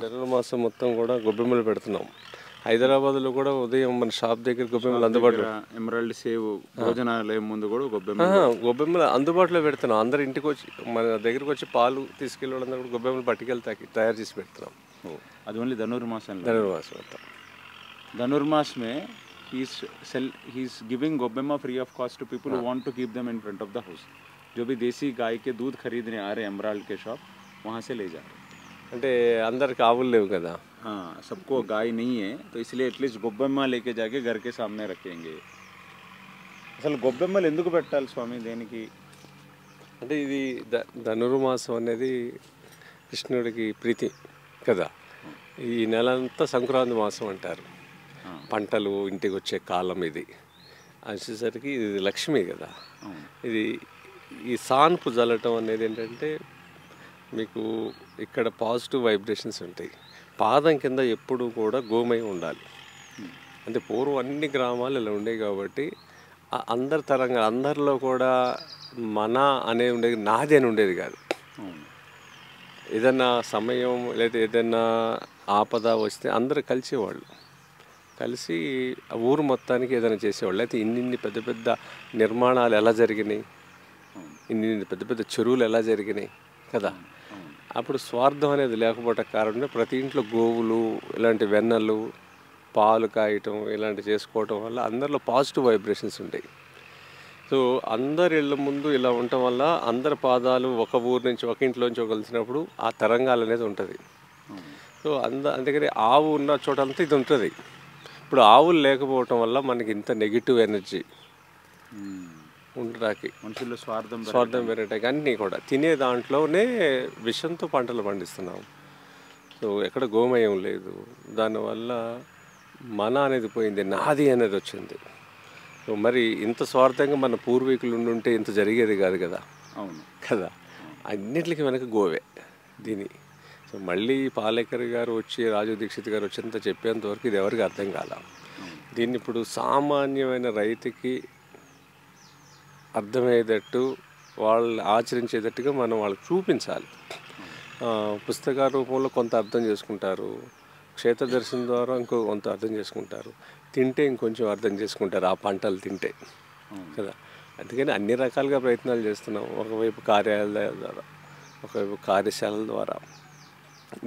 ధనుర్మాసం మొత్తం కూడా గొబ్బెమ్మలు పెడుతున్నాం. హైదరాబాద్లో కూడా ఉదయం మన షాప్ దగ్గర గొబ్బెమ్మలు అందుబాటులో, ఎమరాల్డ్ సేవ్ భోజనాలయం ముందు కూడా గొబ్బెమ్మలు అందుబాటులో పెడుతున్నాం. అందరు ఇంటికి వచ్చి మన దగ్గరికి వచ్చి పాలు తీసుకెళ్ళి వాళ్ళందరూ కూడా గొబ్బెమ్మలు పట్టుకెళ్తా తయారు చేసి పెడుతున్నాం. అది ఓన్లీ ధనుర్మాసం మొత్తం. धनुर्मास में he's giving गोब्बेम्मा free of cost to people who want to keep them in front of the house. जो भी देसी गाय के दूध खरीदने आ रहे हैं एमराल्ड के शॉप वहाँ से ले जा रहे हैं. అంటే అందరికి ఆవులు లేవు కదా. हाँ, सबको गाय नहीं है तो इसलिए एटलीस्ट गोब्बेम्मा लेके जाके घर के सामने रखेंगे. అసలు గొబ్బెమ్మలు ఎందుకు పెట్టాలి స్వామి దేనికి? అంటే ఇది ధనుర్మాసం అనేది కృష్ణుడికి ప్రీతి కదా. ఈ నెల అంతా సంక్రాంతి మాసం అంటారు. పంటలు ఇంటికి వచ్చే కాలం ఇది వచ్చేసరికి ఇది లక్ష్మి కదా. ఇది ఈ సాన్పు జల్లటం అనేది ఏంటంటే మీకు ఇక్కడ పాజిటివ్ వైబ్రేషన్స్ ఉంటాయి. పాదం కింద ఎప్పుడు కూడా గోమయం ఉండాలి. అంటే పూర్వం అన్ని గ్రామాలు ఇలా ఉండేవి కాబట్టి అందరి తరంగా అందరిలో కూడా మన అనే ఉండేది, నాది అని ఉండేది కాదు. ఏదన్నా సమయం లేదా ఏదైనా ఆపద వస్తే అందరూ కలిసేవాళ్ళు, కలిసి ఊరు మొత్తానికి ఏదైనా చేసేవాళ్ళు. అయితే ఇన్ని పెద్ద పెద్ద నిర్మాణాలు ఎలా జరిగినాయి, ఇన్ని పెద్ద పెద్ద చెరువులు ఎలా జరిగినాయి కదా. అప్పుడు స్వార్థం అనేది లేకపోవటం కారణమే ప్రతి ఇంట్లో గోవులు ఇలాంటి వెన్నలు పాలు కాయటం ఇలాంటి చేసుకోవటం వల్ల అందరిలో పాజిటివ్ వైబ్రేషన్స్ ఉంటాయి. సో అందరి ఇళ్ళ ముందు ఇలా ఉండటం వల్ల అందరి పాదాలు ఒక ఊరు నుంచి ఒక ఇంట్లోంచి కలిసినప్పుడు ఆ తరంగాలు అనేది ఉంటుంది. సో అందుకని ఆవు ఉన్న చోటంతా ఇది ఉంటుంది. ఇప్పుడు ఆవులు లేకపోవటం వల్ల మనకి ఇంత నెగిటివ్ ఎనర్జీ ఉండడానికి, మనుషుల్లో స్వార్థం పెరగటానికి అన్నీ కూడా తినే దాంట్లోనే విషంతో పంటలు పండిస్తున్నాం. సో ఎక్కడ గోమయం లేదు, దానివల్ల మన అనేది పోయింది, నాది అనేది వచ్చింది. సో మరి ఇంత స్వార్థంగా మన పూర్వీకులు ఉండుంటే ఇంత జరిగేది కాదు కదా. అవును కదా. అన్నిటికీ వెనక గోవే దీని. సో మళ్ళీ పాలేకర్ గారు వచ్చి రాజు దీక్షిత్ గారు వచ్చేంత చెప్పేంత వరకు ఇది ఎవరికి అర్థం కాల. దీన్ని ఇప్పుడు సామాన్యమైన రైతుకి అర్థమయ్యేటట్టు వాళ్ళు ఆచరించేటట్టుగా మనం వాళ్ళకి చూపించాలి. పుస్తక రూపంలో కొంత అర్థం చేసుకుంటారు, క్షేత్ర దర్శనం ద్వారా ఇంకో కొంత అర్థం చేసుకుంటారు, తింటే ఇంకొంచెం అర్థం చేసుకుంటారు ఆ పంటలు తింటే కదా. అందుకని అన్ని రకాలుగా ప్రయత్నాలు చేస్తున్నాం. ఒకవైపు కార్యాలయాల ద్వారా, ఒకవైపు కార్యశాలల ద్వారా,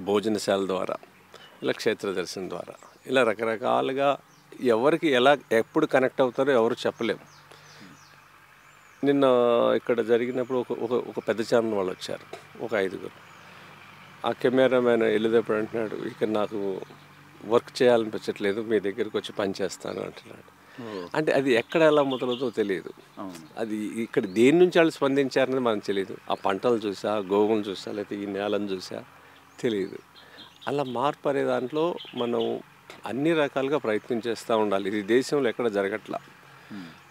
భోజనశాల ద్వారా, ఇలా క్షేత్ర దర్శనం ద్వారా, ఇలా రకరకాలుగా ఎవరికి ఎలా ఎప్పుడు కనెక్ట్ అవుతారో ఎవరు చెప్పలేము. నిన్న ఇక్కడ జరిగినప్పుడు ఒక పెద్ద ఛానల్ వాళ్ళు వచ్చారు, ఒక 5గురు. ఆ కెమెరామ్యాన్ వెళ్ళేటప్పుడు అంటున్నాడు, ఇక నాకు వర్క్ చేయాలనిపించట్లేదు, మీ దగ్గరికి వచ్చి పని చేస్తాను అంటున్నాడు. అంటే అది ఎక్కడ ఎలా మొదలవుతో తెలియదు. అది ఇక్కడ దేని నుంచి వాళ్ళు స్పందించారనేది మనకు తెలియదు. ఆ పంటలు చూసా, గోవులను చూసా, లేకపోతే ఈ నేలను చూసా తెలియదు. అలా మార్పు అనే దాంట్లో మనం అన్ని రకాలుగా ప్రయత్నం చేస్తూ ఉండాలి. ఇది దేశంలో ఎక్కడ జరగట్లా.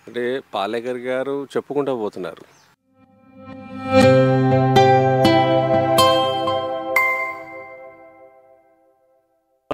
అంటే పాలేకర్ గారు చెప్పుకుంటూ పోతున్నారు.